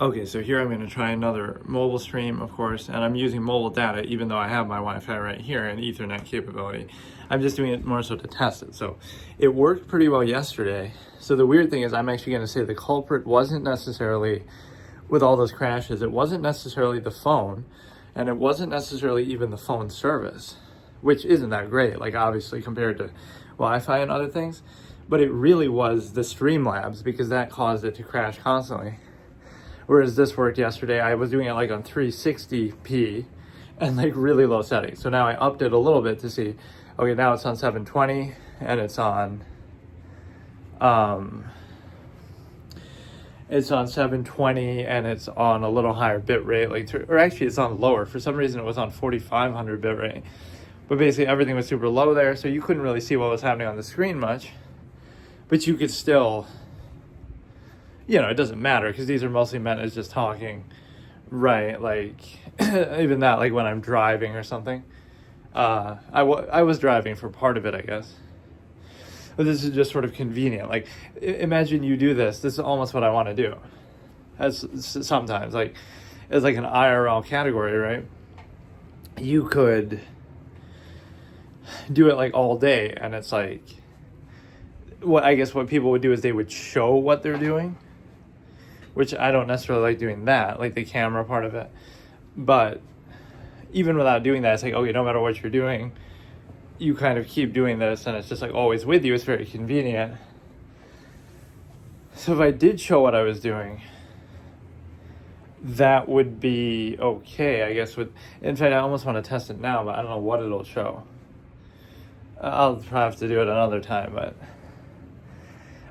Okay, so here I'm going to try another mobile stream, of course, and I'm using mobile data even though I have my Wi-Fi right here and Ethernet capability. I'm just doing it more so to test it. So it worked pretty well yesterday. So the weird thing is I'm actually going to say the culprit wasn't necessarily, with all those crashes, it wasn't necessarily the phone, and it wasn't necessarily even the phone service, which isn't that great, like obviously compared to Wi-Fi and other things, but it really was the Streamlabs because that caused it to crash constantly. Whereas this worked yesterday, I was doing it like on 360p and like really low settings. So now I upped it a little bit to see, okay, now it's on 720 and it's on 720 and it's on a little higher bit rate, or actually it's on lower. For some reason it was on 4500 bit rate. But basically everything was super low there, so you couldn't really see what was happening on the screen much. But you could still, it doesn't matter because these are mostly meant as just talking, right? Like, even that, like when I'm driving or something. I was driving for part of it, I guess. But this is just sort of convenient. Like, imagine you do this. This is almost what I want to do. As sometimes, like, as like an IRL category, right? You could do it like all day, and it's like, I guess what people would do is they would show what they're doing, which I don't necessarily like doing that, like the camera part of it. But even without doing that, it's like, okay, no matter what you're doing, you kind of keep doing this and it's just like always with you. It's very convenient. So if I did show what I was doing, that would be okay, I guess. In fact, I almost want to test it now, but I don't know what it'll show. I'll probably have to do it another time, but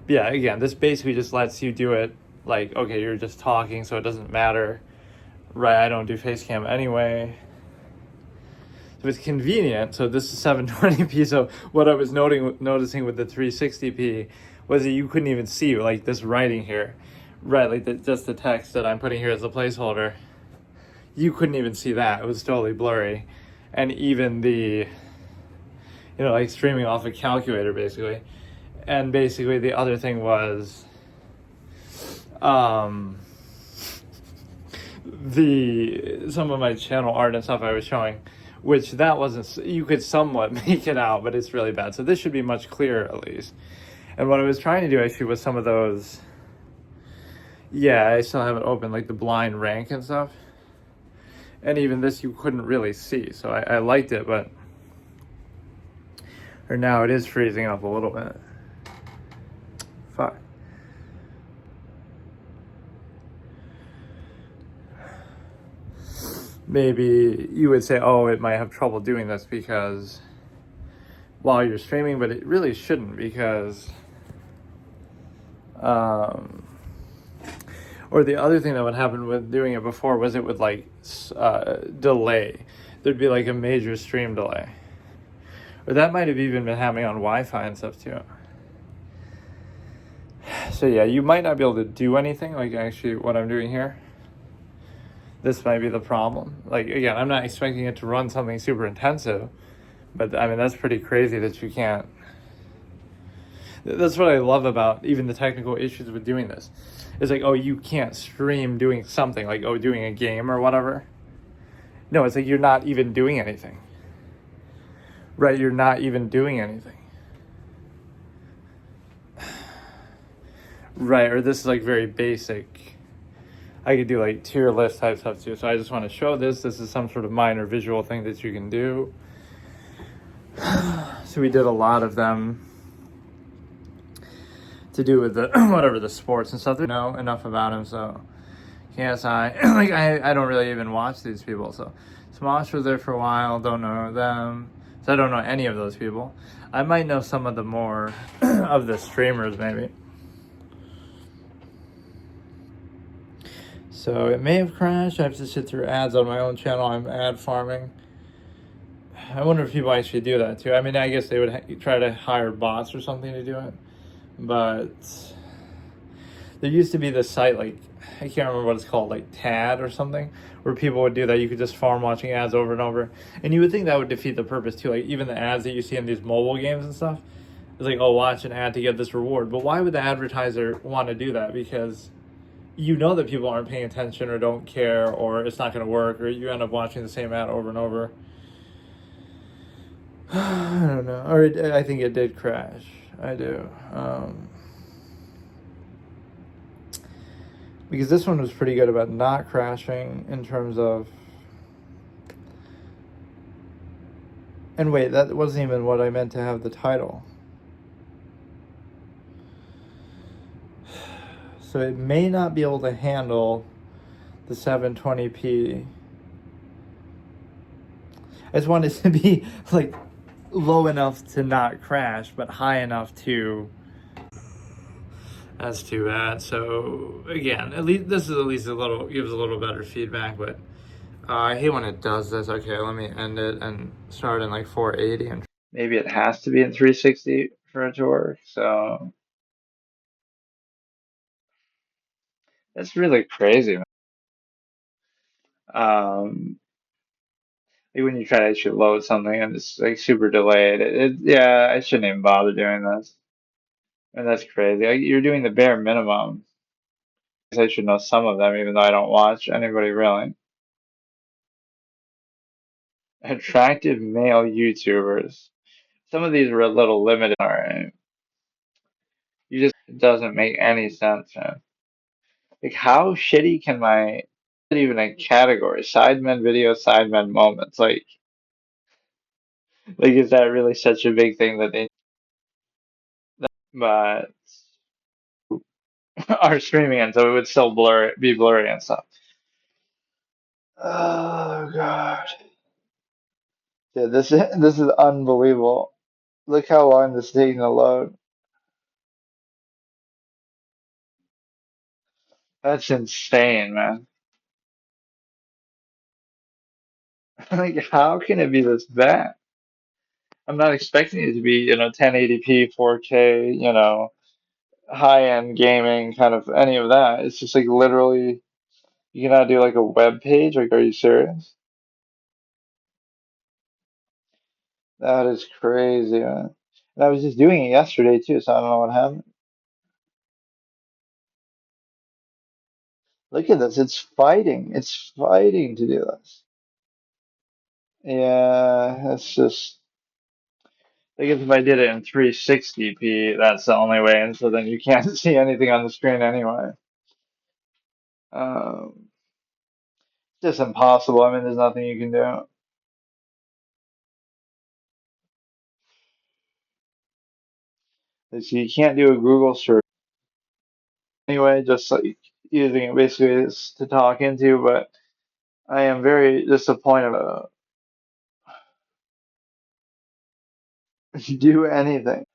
yeah, again, this basically just lets you do it like, okay, you're just talking, so it doesn't matter, right? I don't do face cam anyway. So it's convenient. So this is 720p. So what I was noticing with the 360p was that you couldn't even see like this writing here, right? Like just the text that I'm putting here as a placeholder. You couldn't even see that. It was totally blurry. And even the, like streaming off a calculator basically. And basically the other thing was, some of my channel art and stuff I was showing, which that wasn't, you could somewhat make it out, but it's really bad. So this should be much clearer at least. And what I was trying to do actually was some of those, I still have it open, like the blind rank and stuff. And even this you couldn't really see. So I liked it, but now it is freezing up a little bit. Fuck. Maybe you would say, oh, it might have trouble doing this because while you're streaming, but it really shouldn't because, or the other thing that would happen with doing it before was it would like delay. There'd be like a major stream delay. Or that might have even been happening on Wi-Fi and stuff too. So yeah, you might not be able to do anything like actually what I'm doing here. This might be the problem. Like, again, I'm not expecting it to run something super intensive, but I mean, that's pretty crazy that you can't. That's what I love about even the technical issues with doing this. It's like, oh, you can't stream doing something, like, oh, doing a game or whatever. No, it's like you're not even doing anything. Right? You're not even doing anything. Right, or this is like very basic. I could do like tier list type stuff too. So I just want to show this. This is some sort of minor visual thing that you can do. So we did a lot of them to do with the whatever the sports and stuff. I know enough about him, so KSI. Like I don't really even watch these people. So Smosh was there for a while. Don't know them. So I don't know any of those people. I might know some of the more of the streamers maybe. So it may have crashed. I have to sit through ads on my own channel. I'm ad farming. I wonder if people actually do that too. I mean, I guess they would try to hire bots or something to do it. But there used to be this site, like, I can't remember what it's called, like TAD or something, where people would do that. You could just farm watching ads over and over. And you would think that would defeat the purpose too. Like even the ads that you see in these mobile games and stuff. It's like, oh, watch an ad to get this reward. But why would the advertiser want to do that? Because you know that people aren't paying attention or don't care or it's not going to work or you end up watching the same ad over and over. I don't know. I think it did crash. I do. Because this one was pretty good about not crashing in terms of. And wait, that wasn't even what I meant to have the title. So it may not be able to handle the 720p. I just wanted it to be like low enough to not crash, but high enough to. That's too bad. So again, at least this is at least a little gives a little better feedback, but I hate when it does this. Okay, let me end it and start in like 480 and maybe it has to be in 360 for it to work. So it's really crazy, man. Like when you try to actually load something and it's like super delayed. Yeah, I shouldn't even bother doing this. And that's crazy. Like, you're doing the bare minimum. I should know some of them, even though I don't watch anybody really. Attractive male YouTubers. Some of these were a little limited. All right. It doesn't make any sense, man. Like, how shitty can my even a category? Sidemen video, sidemen moments. Like, is that really such a big thing that they? But are streaming and so it would still be blurry and stuff. Oh God. Yeah, this is unbelievable. Look how long this is taking to load. That's insane, man. Like, how can it be this bad? I'm not expecting it to be, 1080p, 4K, high-end gaming, kind of any of that. It's just like literally, you cannot do like a web page. Like, are you serious? That is crazy, man. And I was just doing it yesterday too, so I don't know what happened. Look at this. It's fighting. It's fighting to do this. Yeah, it's just. I guess if I did it in 360p, that's the only way, and so then you can't see anything on the screen anyway. Um, it's just impossible. I mean, there's nothing you can do. So you can't do a Google search anyway, just like using it basically to talk into, but I am very disappointed. Do anything.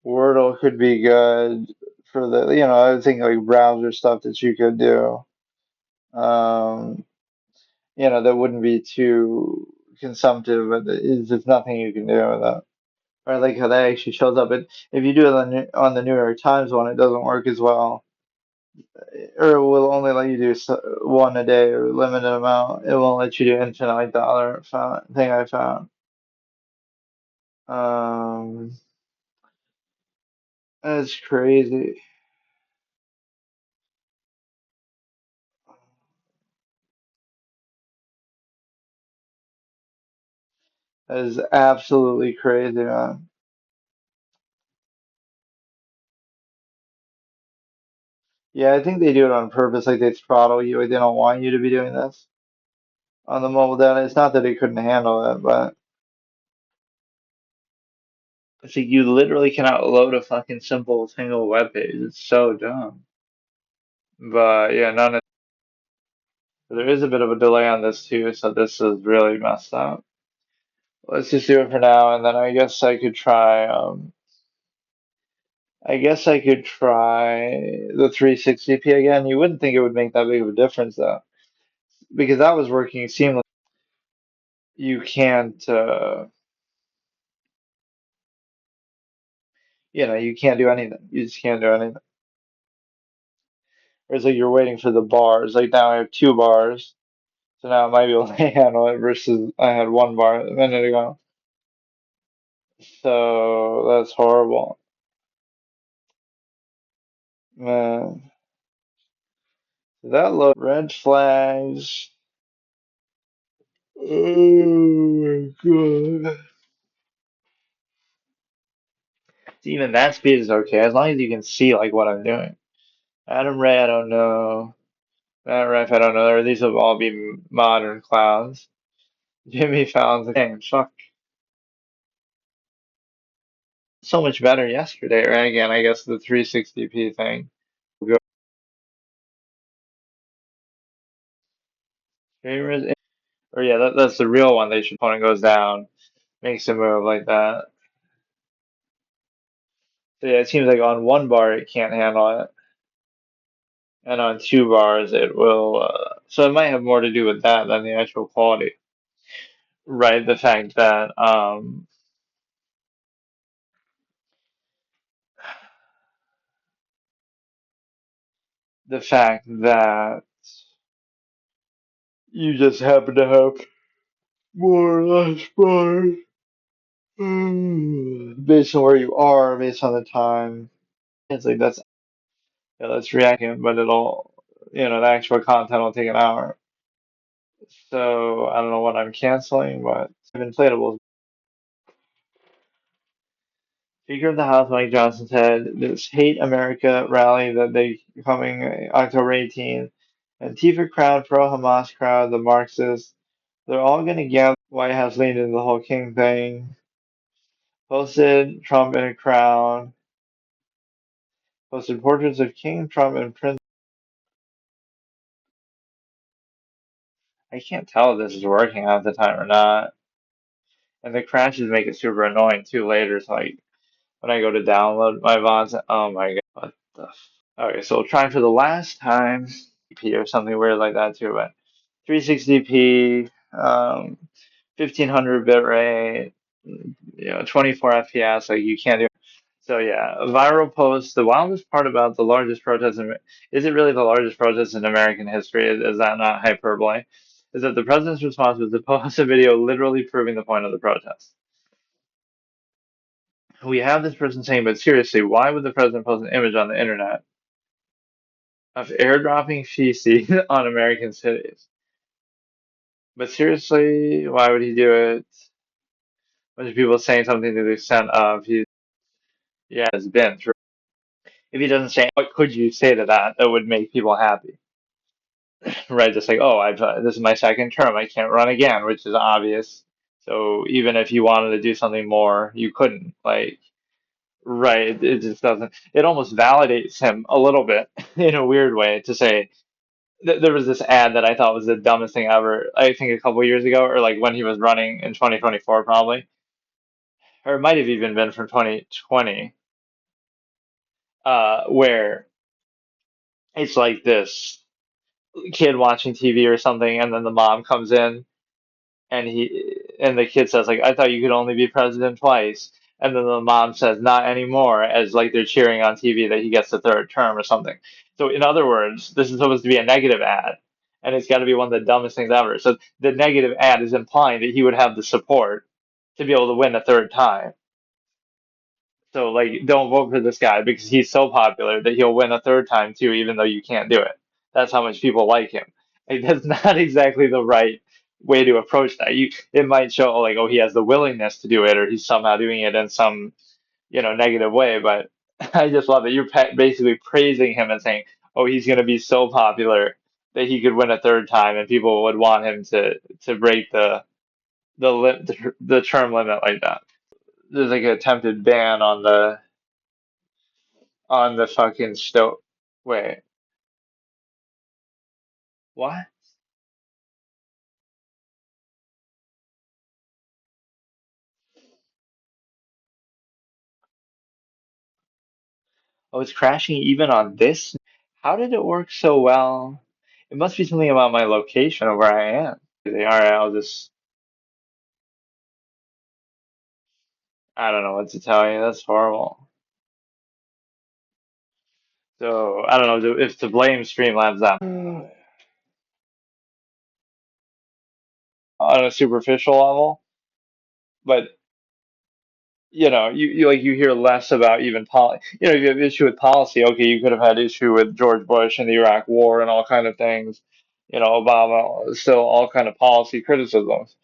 Wordle could be good for I would think like browser stuff that you could do. Um, that wouldn't be too consumptive, but there's nothing you can do with that. Or I like how that actually shows up. But if you do it on the New York Times one, it doesn't work as well. Or it will only let you do one a day or limited amount. It won't let you do infinite like the other thing I found. Um, that's crazy. That is absolutely crazy, man. Yeah, I think they do it on purpose. Like they throttle you. Like they don't want you to be doing this on the mobile data. It's not that it couldn't handle it, but it's like you literally cannot load a fucking simple single web page. It's so dumb. But yeah, none of there is a bit of a delay on this too, so this is really messed up. Let's just do it for now, and then I guess I could try. I guess I could try the 360p again. You wouldn't think it would make that big of a difference though, because that was working seamlessly. You can't, you can't do anything. You just can't do anything. Or it's like you're waiting for the bars. Like now I have two bars, so now I might be able to handle it versus I had one bar a minute ago. So that's horrible, man. Red flags. Oh my god. Even that speed is okay as long as you can see like what I'm doing. Adam Ray, I don't know. Matt Rife, I don't know. Or these will all be modern clouds. Jimmy Fallon's again. Fuck. So much better yesterday, right? Again, I guess the 360p thing. Streamers, or yeah, that's the real one. They should opponent goes down, makes a move like that. So yeah, it seems like on one bar it can't handle it, and on two bars it will. So it might have more to do with that than the actual quality, right? The fact that you just happen to have more or less bars based on where you are, based on the time. It's like that's yeah, that's reacting, but it'll the actual content will take an hour. So I don't know what I'm canceling, but inflatables. Speaker of the House Mike Johnson said this Hate America rally that they coming October 18th. Antifa crowd, pro-Hamas crowd, the Marxists, they're all gonna gather. White House leaned into the whole King thing. Posted Trump in a crowd. Posted portraits of King, Trump, and Prince. I can't tell if this is working half the time or not. And the crashes make it super annoying too later. So like when I go to download my VODs, oh my god, what the? Okay, so trying for the last time, P or something weird like that too, but 360p, 1500 bit rate, 24 FPS, like you can't do. So yeah, a viral post. The wildest part about the largest protest is it really the largest protest in American history? Is that not hyperbole? Is that the president's response was to post a video literally proving the point of the protest. We have this person saying, but seriously, why would the president post an image on the internet of airdropping feces on American cities? But seriously, why would he do it? A bunch of people saying something to the extent of yeah, has been through. If he doesn't say, what could you say to that that would make people happy? Right? Just like, oh, this is my second term. I can't run again, which is obvious. So even if you wanted to do something more, you couldn't. Like, right? It just doesn't. It almost validates him a little bit in a weird way to say there was this ad that I thought was the dumbest thing ever. I think a couple years ago, or like when he was running in 2024, probably, or it might have even been from 2020, where it's like this kid watching TV or something, and then the mom comes in and the kid says like, I thought you could only be president twice, and then the mom says not anymore, as like they're cheering on TV that he gets the third term or something. So in other words, this is supposed to be a negative ad, and it's got to be one of the dumbest things ever. So the negative ad is implying that he would have the support to be able to win a third time. So like, don't vote for this guy because he's so popular that he'll win a third time too, even though you can't do it. That's how much people like him. Like that's not exactly the right way to approach that. It might show like, oh, he has the willingness to do it, or he's somehow doing it in some, negative way. But I just love that you're basically praising him and saying, oh, he's going to be so popular that he could win a third time, and people would want him to break the term limit like that. There's like an attempted ban on the fucking stove. Wait, what? Oh, it's crashing even on this? How did it work so well? It must be something about my location of where I am. All right, I don't know what to tell you. That's horrible. So, I don't know if to blame Streamlabs that on a superficial level, but you hear less about even if you have issue with policy, okay, you could have had issue with George Bush and the Iraq War and all kind of things, Obama, still all kind of policy criticisms.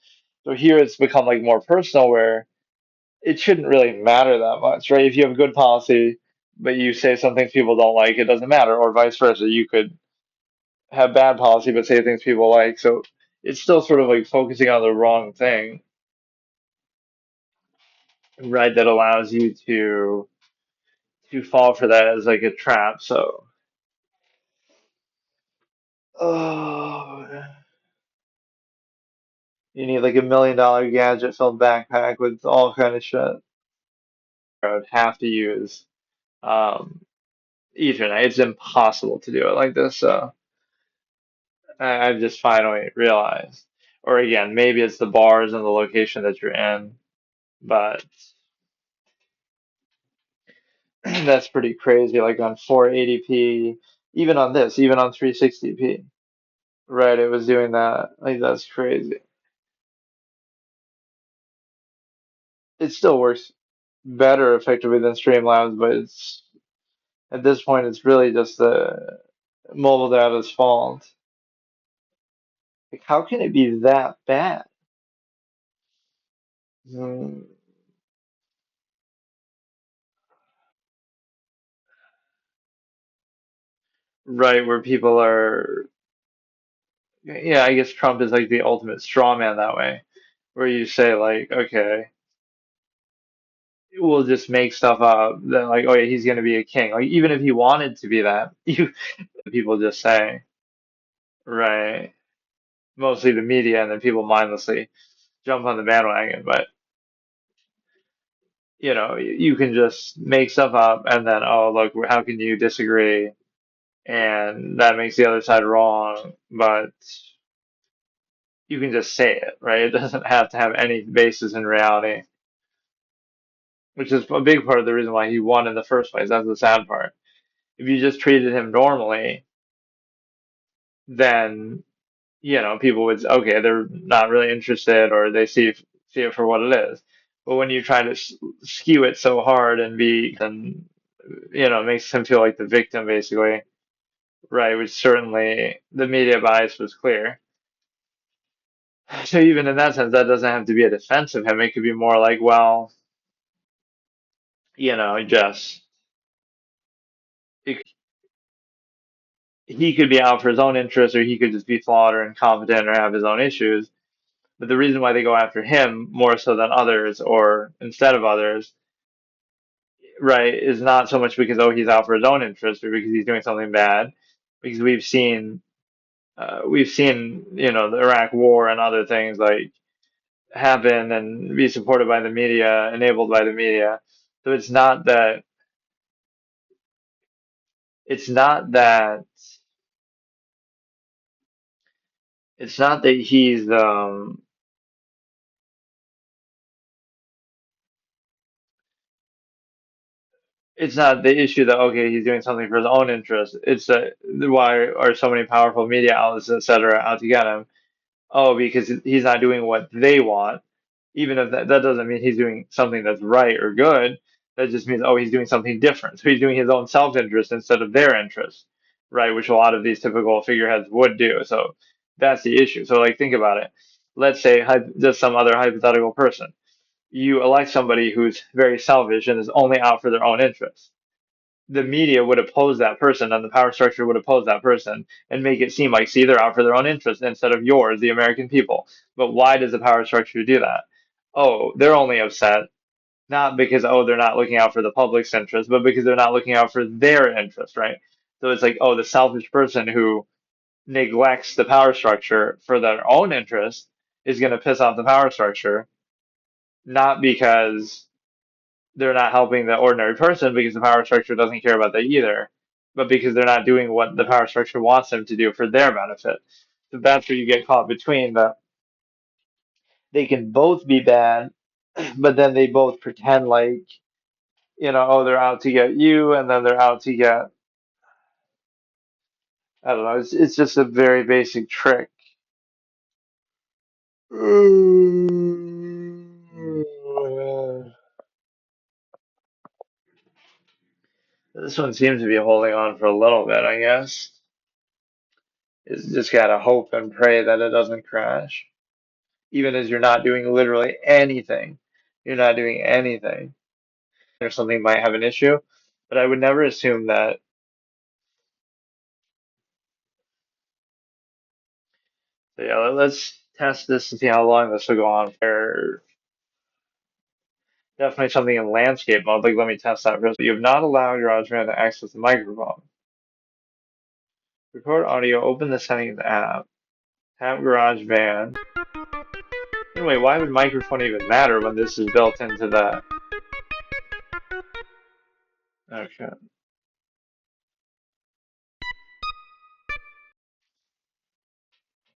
So here it's become like more personal where it shouldn't really matter that much, right? If you have good policy, but you say some things people don't like, it doesn't matter, or vice versa. You could have bad policy but say things people like. So it's still sort of like focusing on the wrong thing, right? That allows you to fall for that as like a trap. So, oh, you need like $1 million gadget filled backpack with all kind of shit. I would have to use um, Ethernet. It's impossible to do it like this. So I've just finally realized. Or again, maybe it's the bars and the location that you're in, but that's pretty crazy. Like on 480p, even on this, even on 360p, right? It was doing that. Like that's crazy. It still works better effectively than Streamlabs, but it's at this point it's really just the mobile data's fault. Like, how can it be that bad? Hmm, right, where people are, yeah, I guess Trump is like the ultimate straw man that way, where you say like, okay, we'll just make stuff up that like, oh yeah, he's gonna be a king. Like even if he wanted to be that, you people just say, right? Mostly the media, and then people mindlessly jump on the bandwagon. But you can just make stuff up and then, oh, look, how can you disagree? And that makes the other side wrong, but you can just say it, right? It doesn't have to have any basis in reality, which is a big part of the reason why he won in the first place. That's the sad part. If you just treated him normally, then, people would, okay, they're not really interested or they see it for what it is. But when you try to skew it so hard and then, it makes him feel like the victim, basically. Right, which certainly the media bias was clear. So even in that sense, that doesn't have to be a defense of him. It could be more like, well, just it, he could be out for his own interests, or he could just be flawed or incompetent or have his own issues. But the reason why they go after him more so than others, or instead of others, right, is not so much because, oh, he's out for his own interests or because he's doing something bad, because we've seen the Iraq War and other things like happen and be supported by the media, enabled by the media. So it's not that it's not that it's not the issue that okay he's doing something for his own interest. It's that why are so many powerful media outlets etc. out to get him? Oh, because he's not doing what they want. Even if that doesn't mean he's doing something that's right or good. That just means, oh, he's doing something different. So he's doing his own self-interest instead of their interest, right? Which a lot of these typical figureheads would do. So that's the issue. So like, think about it. Let's say just some other hypothetical person. You elect somebody who's very selfish and is only out for their own interests. The media would oppose that person and the power structure would oppose that person and make it seem like, see, they're out for their own interest instead of yours, the American people. But why does the power structure do that? Oh, they're only upset not because, oh, they're not looking out for the public's interest, but because they're not looking out for their interest, right? So it's like, oh, the selfish person who neglects the power structure for their own interest is going to piss off the power structure, not because they're not helping the ordinary person because the power structure doesn't care about that either, but because they're not doing what the power structure wants them to do for their benefit. So that's where you get caught between the they can both be bad, but then they both pretend like, oh, they're out to get you, and then they're out to get, I don't know, it's just a very basic trick. This one seems to be holding on for a little bit, I guess. It's just gotta hope and pray that it doesn't crash. Even as you're not doing literally anything. You're not doing anything. Or something might have an issue, but I would never assume that. So yeah, let's test this and see how long this will go on for. Definitely something in landscape mode. Like, let me test that first. You have not allowed GarageBand to access the microphone. Record audio, open the settings app, tap GarageBand. Anyway, why would microphone even matter when this is built into the. Okay.